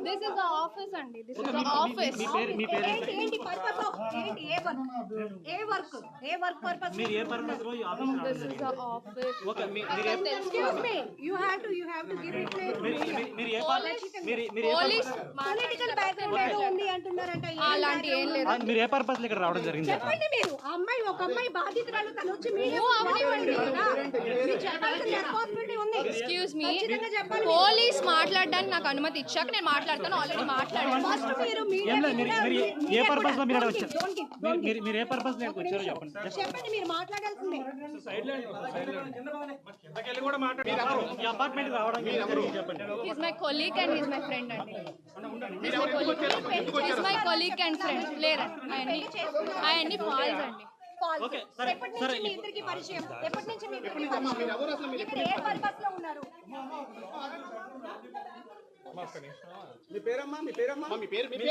This is the office అండి. This is the office. ఏంటి purpose of ఏంటి ఏ వర్క్ పర్పస్ మీరు ఏ పర్పస్ లో ఈ office This is the office. Okay మీరు excuse me you have to give reply మీరు ఏ పోలీస్ పొలిటికల్ బ్యాక్గ్రౌండ్ ఏదో ఉంది అంటున్నారంట అలాంటి ఏం లేదు. మీరు ఏ పర్పస్ లో ఇక్కడ రావడం జరిగింది చెప్పండి మీరు ఒక అమ్మాయి బాధితురాలు తను వచ్చి మీడియా అవనివ్వండి కదా మీరు చెప్పాల్సిన రెస్పాన్సిబిలిటీ ఉంది. ఎక్స్క్యూజ్ మీ, ఖచ్చితంగా చెప్పాలి. పోలీస్ మాట్లాడడానికి నాకు అనుమతి ఇచ్చాక నేను మాట్లాడతాను. ఆల్రెడీ మాట్లాడాను. ఫస్ట్ మీరు ఏం లేదు మీడియా మీరు ఏ పర్పస్ లో మీరు ఇక్కడ వచ్చారు Don't give. మీరు ఏ పర్పస్ లో ఇక్కడికి వచ్చారో చెప్పండి చెప్పండి మీరు మాట్లాడాల్సిందే. ఈ అపార్ట్మెంట్ రావడం జరిగింది చెప్పండి He's my colleague and he's my friend అండి. He's my colleague and friend. లేరండి అవన్నీ ఫాల్స్ అండి. ఓకే సరే ఎప్పటి నుంచి మీ ఇద్దరికి పరిచయం? ఇక్కడ ఏ పర్పస్ లో ఉన్నారు? మీ పేరమ్మా మీ పేరేంటో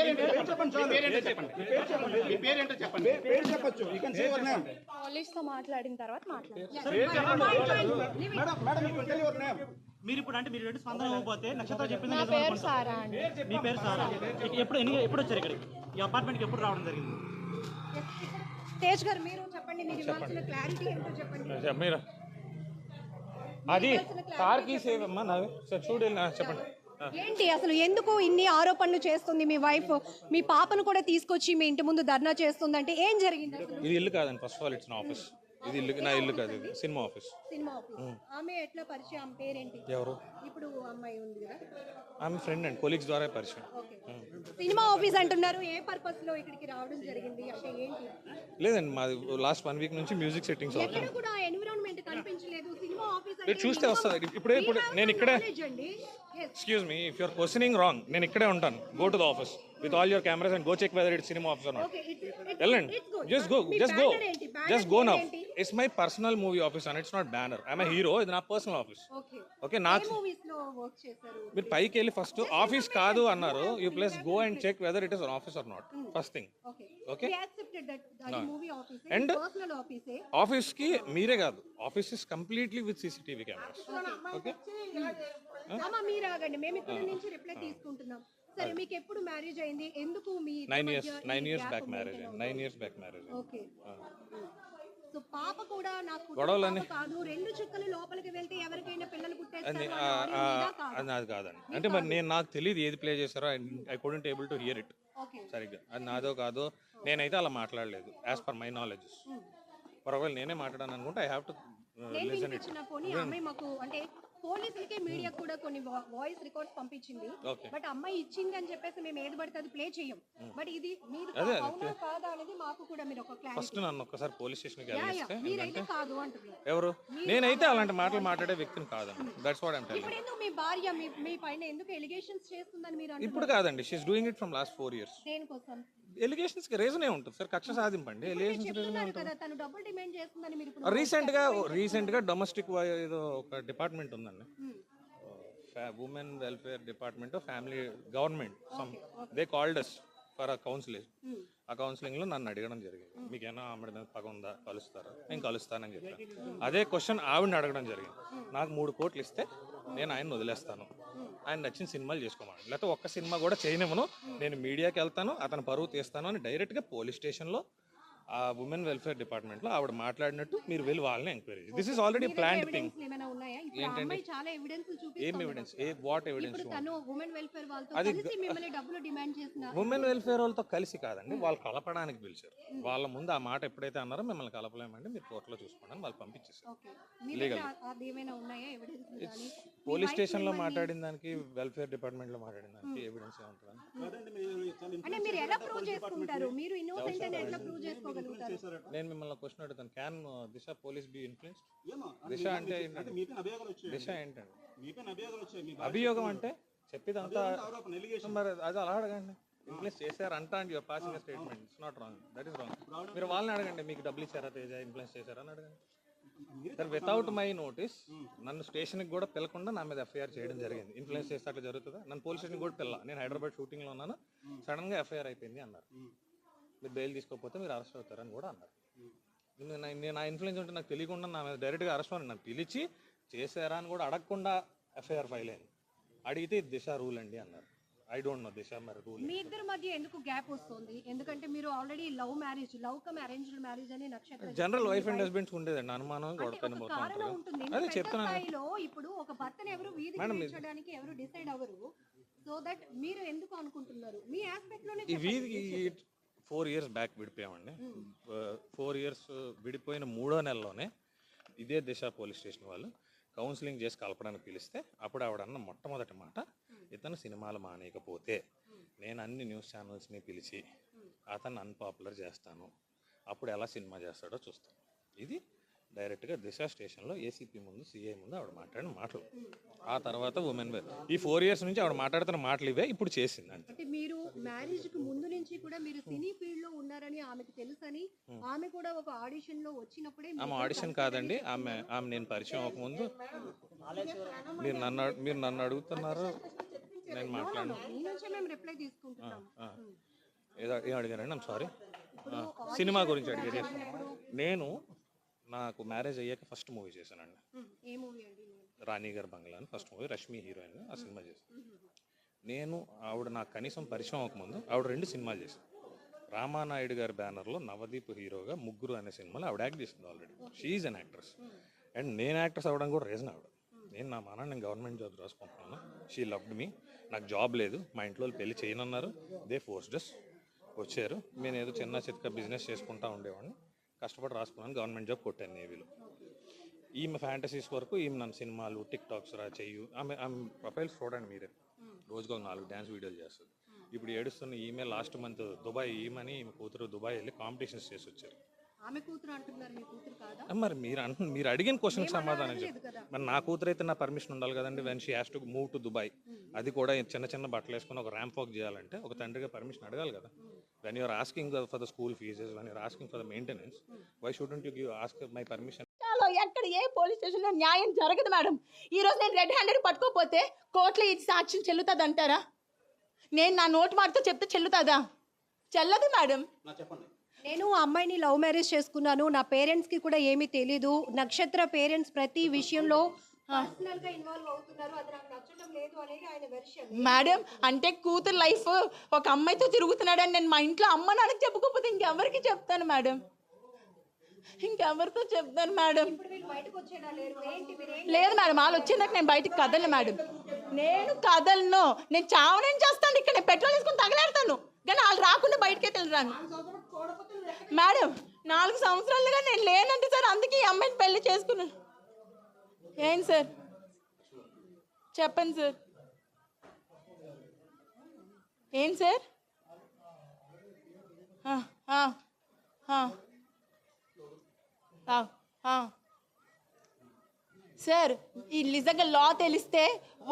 చెప్పండి. పేరు చెప్పొచ్చు. You can say your name. Police తో మాట్లాడిన తర్వాత మాట్లాడతాను. Madam you can tell your name. మీరు ఇప్పుడు అంటే మీరు రెండు స్పందన ఇవ్వకపోతే నక్షత్రం చెప్పింది నా నిజం పేరు అనుకుంటా. సారా అండి. మీ పేరు సారా ఎప్పుడు వచ్చారు ఇక్కడికి ఈ అపార్ట్మెంట్కి ఎప్పుడు రావడం జరిగింది తేజ్ గారు మీరు చెప్పండి. మీరు ఇవ్వాల్సిన క్లారిటీ ఏంటో చెప్పండి. మీరు అది కార్ కీ సేవ్ అమ్మా నాది సార్ చూడండి చెప్పండి. ఏంటి అసలు ఎందుకు ఇన్ని ఆరోపణలు చేస్తుంది మీ వైఫ్? మీ పాపను కూడా తీసుకొచ్చి మీ ఇంటి ముందు ధర్నా చేస్తుందంటే ఏం జరిగింది అసలు? ఇది ఇల్లు కాదండి, ఫస్ట్ ఆఫ్ ఆల్ ఇట్స్ నా ఆఫీస్. ఇది ఇల్లు నా ఇల్లు కాదు, ఇది సినిమా ఆఫీస్. Cinema office. ఆమె ఎట్లా పరిచయం? ఆమె పేరేంటి? ఎవరు? ఇప్పుడు అమ్మాయి ఉంది కదా, ఆమె ఫ్రెండ్ అండి, కొలీగ్స్ ద్వారా పరిచయం. సినిమా ఆఫీస్ అంటున్నారు. ఏ పర్పస్ లో ఇక్కడికి రావడం జరిగింది అంటే ఏంటి? లేదండి మాది లాస్ట్ 1 వీక్ నుంచి మ్యూజిక్ సెట్టింగ్స్ ఎక్కడ అవుతుంది. కూడా ఎన్విరాన్మెంట్ కనిపించలేదు. సినిమా ఆఫీస్ మీరు చూస్తే వస్తుంది. ఇప్పుడు నేను ఇక్కడే అండి. Excuse me, if you're questioning wrong, నేను ఇక్కడే ఉంటాను. Go to the office with all your cameras and go check whether it's cinema office or not. వెళ్ళండి, just go now. It's my personal movie office and it's not banner. I'm a hero, ఇది నా personal office. Okay, నాకు movies లో work చేశారు. మీరు పైకి వెళ్ళి first office కాదు అన్నారు. You please go and check whether it is an office or not. First thing. Okay, and office కి మీరే కాదు, office is completely with CCTV cameras. Okay, మీరు ఆగండి, మేము ఇక్కడ నుంచి రిప్లై తీసుకుంటున్నాం. సరే, మీకు ఎప్పుడు మ్యారేజ్ అయింది? ఎందుకు మీ 9 years back marriage. 9 years back marriage. Okay, so పాప కూడా నాకు గొడవలని కాదు, 2 చుక్కలు లోపలికి వెళ్తే ఎవరికైనా పిల్లలు పుట్టేస్తారు. అది నాది కాదండి. అంటే మరి నాకు తెలియదు ఏది ప్లే చేస్తారో. I couldn't able to hear it సరిగ్గా. అది నాదో కాదో నేనైతే అలా మాట్లాడలేదు యాజ్ పర్ మై నాలెడ్జ్. ఒకవేళ నేనే మాట్లాడాను అనుకుంటే I have to listen it. అమ్మాయి మాకు అంటే పోలీసులకే మీడియా కూడా కొన్ని వాయిస్ రికార్డ్స్ పంపించింది. బట్ అమ్మాయి ఇచ్చింది అని చెప్పేసి మేము ఏది పడితే అది ప్లే చేయం. బట్ ఇది మీరు అవునా కాదా అనేది మాకు కూడా మీరు ఒక క్లారిటీ. ఫస్ట్ నన్ను ఒక్కసారి పోలీస్ స్టేషన్కి వెళ్ళిస్తే. మీరైతే కాదు అంటున్నారు. ఎవరు? నేనైతే అలాంటి మాటలు మాట్లాడే వ్యక్తిని కాదండి. That's what I'm telling. ఇప్పుడు ఎందుకు మీ భార్య మీ పైన ఎందుకు ఎలిగేషన్స్ చేస్తుందని మీరు అంటున్నారు? ఇప్పుడు కాదండి, she is doing it from last 4 years. దేనికోసం? ఎలిగేషన్స్ కి రీజన్ ఏ ఉంటుంది సార్, కక్ష సాధింపండి. ఎలిగేషన్స్ రీజన్ ఏ ఉంటుంది. తను డబుల్ డిమాండ్ చేస్తుందని మీరు ఇప్పుడు రీసెంట్ గా డొమెస్టిక్ ఏదో ఒక డిపార్ట్మెంట్ ఉందండి, women welfare department, family government, they called us for a counselling. ఆ కౌన్సిలింగ్ లో నన్ను అడగడం జరిగింది, మీకేనా ఆమె మీద పగ ఉందా, కలుస్తారా? నేను కలుస్తానని చెప్పాను. అదే క్వశ్చన్ ఆవిడని అడగడం జరిగింది. నాకు 3 కోట్లు ఇస్తే నేను ఆయన్ని వదిలేస్తాను, ఆయన నచ్చిన సినిమాలు చేసుకోమని, లేకపోతే ఒక్క సినిమా కూడా చేయనివ్వను, నేను మీడియాకి వెళ్తాను, అతను పరువు తీస్తాను అని డైరెక్ట్గా పోలీస్ స్టేషన్లో ఆ ఉమెన్ వెల్ఫేర్ డిపార్ట్మెంట్లో ఆవిడ మాట్లాడినట్టు మీరు వెళ్ళి వాళ్ళని enquiry. This is already planned thing. ఏంటండి? ఏం ఎవిడెన్స్? What evidence? అది ఉమెన్ వెల్ఫేర్ వాళ్ళతో కలిసి కాదండి, వాళ్ళు కలపడానికి పిలిచారు. వాళ్ళ ముందు ఆ మాట ఎప్పుడైతే అన్నారో మిమ్మల్ని కలపలేమండి, మీరు కోర్టులో చూసుకోండి వాళ్ళు పంపించేసారు. లీగల్ పోలీస్ స్టేషన్లో మాట్లాడిన దానికి, వెల్ఫేర్ డిపార్ట్మెంట్లో మాట్లాడిన దానికి ఎవిడెన్స్ ఏముంటుంది? నేను మిమ్మల్ని క్వశ్చన్ అడుగుతాను, can Disha police be influenced? Disha అంటే దిశ ఏంటండి? అభియోగం అంటే చెప్పేదంతా మరి అది అలా అడగండి. ఇన్ఫ్లుయెన్స్ చేశారు అంట and your passing statement. It's not wrong, that is wrong. మీరు వాళ్ళని అడగండి, మీకు డబ్బులు ఇచ్చారా తేజ, ఇన్ఫ్లుయెన్స్ చేశారా అని అడగండి. సార్, వితౌట్ మై నోటీస్ నన్ను స్టేషన్కి కూడా పిలకుండా నా మీద ఎఫ్ఐఆర్ చేయడం జరిగింది. ఇన్ఫ్లుయెన్స్ చేస్తే అట్లా జరుగుతుందా? నన్ను పోలీస్ స్టేషన్కి కూడా పిల్ల, నేను హైదరాబాద్ షూటింగ్లో ఉన్నాను, సడన్గా ఎఫ్ఐఆర్ అయిపోయింది అన్నారు. మీరు బెయిల్ తీసుకోకపోతే మీరు అరెస్ట్ అవుతారని కూడా అన్నారు. నేను నా ఇన్ఫ్లుయెన్స్ ఉంటే నాకు తెలియకుండా నా మీద డైరెక్ట్గా అరెస్ట్ అని నన్ను పిలిచి చేశారా అని కూడా అడగకుండా ఎఫ్ఐఆర్ ఫైల్ అయింది. అడిగితే దిశ రూల్ అండి అన్నారు. ఐ డోంట్ నో దిశ మరి రూల్. మీ ఇద్దరి మధ్య ఎందుకు గ్యాప్ వస్తుంది? ఎందుకంటే మీరు already love come arranged marriage అని నక్షత్ర జనరల్ వైఫ్ అండ్ హస్బెండ్స్ ఉండేదండి అనుమానం గొడవని పోతా కారణం ఉంటారు. ఉంటుంది. అదే పెద్ద చెప్తున్నాను. స్థాయిలో ఇప్పుడు ఒక భర్తను ఎవరు వీధికి పిలిచడానికి ఎవరు డిసైడ్ అవ్వరు. సో దట్ మీరు ఎందుకు అనుకుంటున్నారు? మీ ఆస్పెక్ట్ లోనే ఈ వీధికి 4 years బ్యాక్ విడిపోయామండి. 4 years విడిపోయిన 3వ నెలలోనే ఇదే దిశ పోలీస్ స్టేషన్ వాళ్ళు కౌన్సిలింగ్ చేసి కలపడానికి పిలిస్తే అప్పుడు ఆవిడన్న మొట్టమొదటి మాట, ఇతను సినిమాలు మానేయకపోతే నేను అన్ని న్యూస్ ఛానల్స్ని పిలిచి అతను అన్పాపులర్ చేస్తాను, అప్పుడు ఎలా సినిమా చేస్తాడో చూస్తాను. ఇది డైరెక్ట్గా దిశ స్టేషన్లో ఏసీపీ ముందు సిఐ ముందు ఆవిడ మాట్లాడిన మాటలు. ఆ తర్వాత ఉమెన్ వేర్ ఈ 4 years నుంచి ఆవిడ మాట్లాడుతున్న మాటలు ఇవే ఇప్పుడు చేసింది అంతే. అంటే మీరు మ్యారేజ్ కి ముందు నుంచి కూడా మీరు సినీ ఫీల్డ్ లో ఉన్నారని ఆమెకు తెలుసని ఆమె కూడా ఒక ఆడిషన్ లో వచ్చినప్పుడే ఆమె ఆడిషన్ కాదండి, ఆమె నేను పరిచయం అవ్వకముందు మీరు నన్ను అడుగుతున్నారు, నేను మాట్లాడను. మీ నుంచే మేము రిప్లై తీసుకుంటున్నాం. ఏం అడిగారండి? I'm sorry. సినిమా గురించి అడిగారు. నేను నాకు మ్యారేజ్ అయ్యాక ఫస్ట్ మూవీ చేశానండి, ఏ మూవీ అండి? రాణి గారి బంగ్లా అని ఫస్ట్ మూవీ, రష్మి హీరోయిన్ ఆ సినిమా చేశాను. నేను ఆవిడ నాకు కనీసం పరిచయం అవ్వకముందు ఆవిడ 2 సినిమాలు చేశాను. రామానాయుడు గారి బ్యానర్లో నవదీప్ హీరోగా ముగ్గురు అనే సినిమాలో ఆవిడ యాక్ట్ చేసింది already. She's an actress and నేను యాక్ట్రెస్ అవ్వడం కూడా రీజన్ ఆవిడ. నేను గవర్నమెంట్ జాబ్ రాసుకుంటున్నాను, షీ లవ్డ్ మీ, నాకు జాబ్ లేదు, మా ఇంట్లో వాళ్ళు పెళ్లి చేయనన్నారు, దే ఫోర్స్డ్ వచ్చారు, నేను ఏదో చిన్న చిత్క బిజినెస్ చేసుకుంటా ఉండేవాడిని, కష్టపడి రాసుకున్నాను, గవర్నమెంట్ జాబ్ కొట్టాను నేవీలో. ఈమె ఫ్యాంటసీస్ వరకు ఈమె నన్ను సినిమాలు టిక్టాక్స్ చెయ్యు, ఆమె ప్రొఫైల్స్ చూడండి మీరే, రోజుకు 4 డ్యాన్స్ వీడియోలు చేస్తుంది. ఇప్పుడు ఏడుస్తున్న ఈమె లాస్ట్ మంత్ దుబాయ్ ఈమెని ఈమె కూతురు దుబాయ్ వెళ్ళి కాంపిటీషన్స్ చేసి వచ్చారు. ఆమె కూతురు అంటున్నారు, మీ కూతురు కాదా? మరి మీరు అడిగిన క్వశ్చన్కి సమాధానం చెప్పి, మరి నా కూతురు అయితే నా పర్మిషన్ ఉండాలి కదండి. When she has to move to Dubai, అది కూడా చిన్న బట్టలు వేసుకుని ఒక ర్యాంప్ వాక్ చేయాలంటే ఒక తండ్రిగా పర్మిషన్ అడగాలి కదా. When you are asking for the school fees, when you are asking for the maintenance, why shouldn't you ask my permission? ఎక్కడ ఏ పోలీస్ స్టేషన్లో న్యాయం జరగదు మేడం. ఈ రోజు నేను రెడ్ హ్యాండెడ్ పట్టుకోపోతే కోర్టులో ఇది సాక్ష్యం చెల్లుతుంది అంటారా? నేను నా నోటి మాటతో చెప్తే చెల్లుతుందా? చెల్లదు మేడం. నేను ఆ అమ్మాయిని లవ్ మ్యారేజ్ చేసుకున్నాను, నా పేరెంట్స్ కి కూడా ఏమీ తెలీదు, నక్షత్ర పేరెంట్స్ ప్రతి విషయంలో పర్సనల్ గా ఇన్వాల్వ్ అవుతున్నారు, అది నాకు నచ్చడం లేదు అనేది ఆయన వెర్షన్. మేడం అంటే కూతురు లైఫ్ ఒక అమ్మాయితో తిరుగుతున్నాడని నేను మా ఇంట్లో అమ్మ నాన్నకి చెప్పుకోకపోతే ఇంకెవరికి చెప్తాను మేడం? ఇంకెవరితో చెప్తాను మేడం? లేదు మేడం, వాళ్ళు వచ్చిందాక నేను బయటకు కదలను మేడం. నేను కదలను, నేను చావనేం చేస్తాను, ఇక్కడ నేను పెట్రోల్ వేసుకుని తగలేడతాను, కానీ వాళ్ళు రాకుండా బయటకే వెళ్ళరాను మేడం. 4 సంవత్సరాలుగా నేను లేనంటే సార్, అందుకే ఈ అమ్మాయిని పెళ్లి చేసుకున్నాను. ఏం సార్ చెప్పండి సార్, ఏం సార్? సార్ ఈ నిజంగా లా తెలిస్తే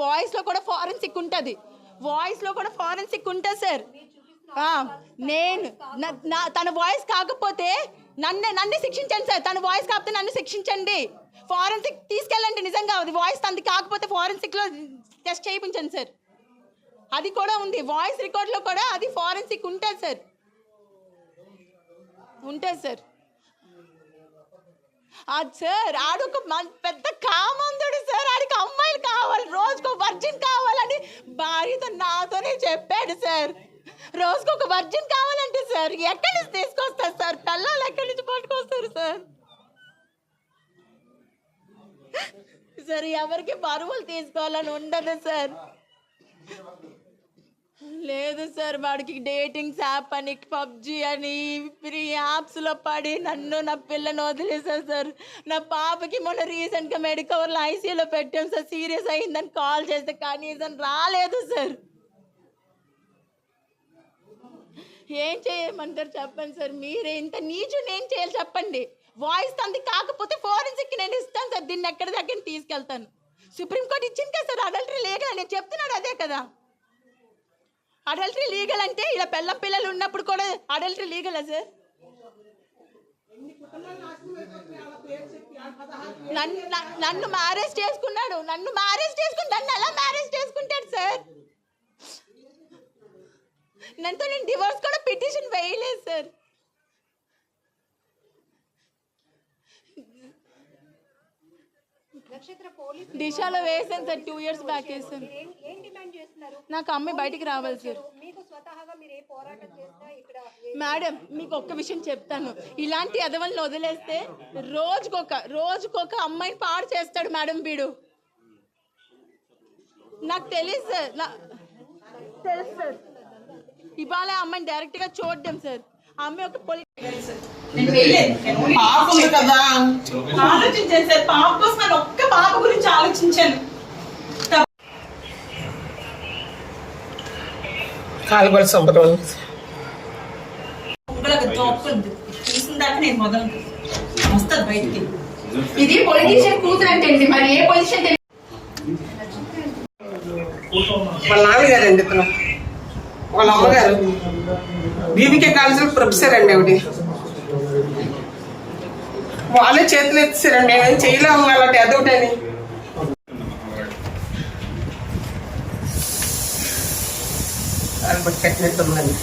వాయిస్లో కూడా ఫారెన్సిక్ ఉంటుంది, సార్. నేను తన వాయిస్ కాకపోతే నన్ను శిక్షించండి సార్, తన వాయిస్ కాకపోతే నన్ను శిక్షించండి, ఫారెన్సిక్ తీసుకెళ్ళండి. నిజంగా అది వాయిస్ తనది కాకపోతే ఫారెన్సిక్లో టెస్ట్ చేయించండి సార్, అది కూడా ఉంది వాయిస్ రికార్డ్లో కూడా, అది ఫారెన్సిక్ ఉంటుంది సార్, అది సార్. ఆడొక పెద్ద కామందుడు సార్, ఆడికి అమ్మాయిలు కావాలి, రోజుకు వర్జిన్ కావాలని భార్యతో నాతోనే చెప్పాడు సార్. రోజుకు ఒక వర్జిన్ కావాలంటే సార్ ఎక్కడి నుంచి తీసుకొస్తారు సార్? పిల్లలు ఎక్కడి నుంచి పట్టుకొస్తారు సార్? ఎవరికి బరువులు తీసుకోవాలని ఉండదు సార్. లేదు సార్, వాడికి డేటింగ్స్ యాప్ అని, పబ్జి అని, ఫ్రీ యాప్స్లో పడి నన్ను నా పిల్లని వదిలేసారు సార్. నా పాపకి మొన్న రీసెంట్గా మెడికవర్లో ఐసీయూలో పెట్టాం సార్, సీరియస్ అయిందని కాల్ చేస్తే కనీసం రాలేదు సార్. ఏం చేయమంటారు చెప్పండి సార్, మీరే ఇంత నీచుని ఏం చేయాలి చెప్పండి? వాయిస్ తంది కాకపోతే ఫోరెన్సిక్ నేను ఇస్తాను సార్, దీన్ని ఎక్కడి దగ్గర తీసుకెళ్తాను. సుప్రీంకోర్టు ఇచ్చింది కదా సార్ అడల్టరీ లీగల్ అని, చెప్తున్నాడు అదే కదా. అడల్టరీ లీగల్ అంటే ఇలా పిల్లలు ఉన్నప్పుడు కూడా అడల్టరీ లీగలా సార్? నన్ను మ్యారేజ్ చేసుకున్నాడు, నన్ను ఎలా మ్యారేజ్ చేసుకుంటాడు సార్? నేను డివోర్స్ కూడా పిటిషన్ వేయలేదు సార్. నక్షత్ర పోలీస్ దిశలో వేసాను సార్, 2 years బ్యాక్ వేసాను. ఏం డిమాండ్ చేస్తున్నారు? నాకు అమ్మాయి బయటికి రావాలి సార్. మీకు స్వతహాగా మీరు ఏ పోరాటం చేసినా ఇక్కడ మేడం మీకు ఒక్క విషయం చెప్తాను, ఇలాంటి ఎదవల్ని వదిలేస్తే రోజుకొక అమ్మాయిని పాడు చేస్తాడు మేడం వీడు. నాకు తెలుసు సార్, తెలుసు సార్. ఇవాళ అమ్మాయిని డైరెక్ట్ గా చూడడం సార్. ఆ అమ్మాయి ఒక పాప ఉంది కదా ఆలోచించాను సార్, పాప కోసం నేను ఒక్క పాప గురించి ఆలోచించాను. కాలుగొల సంబరం తీసిన దాకా నేను మొదలు వస్తుంది బయటికి. ఇది పొలిటీషియన్ కూతురు అంటే మరి ఏ పొజిషన్ వాళ్ళ నాన్నగారండి ఇతను, వాళ్ళ అమ్మగారు బీబీకే కాలేజీలో ప్రొఫెసర్ అండి ఆవిడ. వాళ్ళే చేతులు ఎత్తిసారండి, నేనేం చేయలేము అలాంటి అదొకటని. వాళ్ళు బట్టి కట్టినట్టుందండి.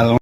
అలా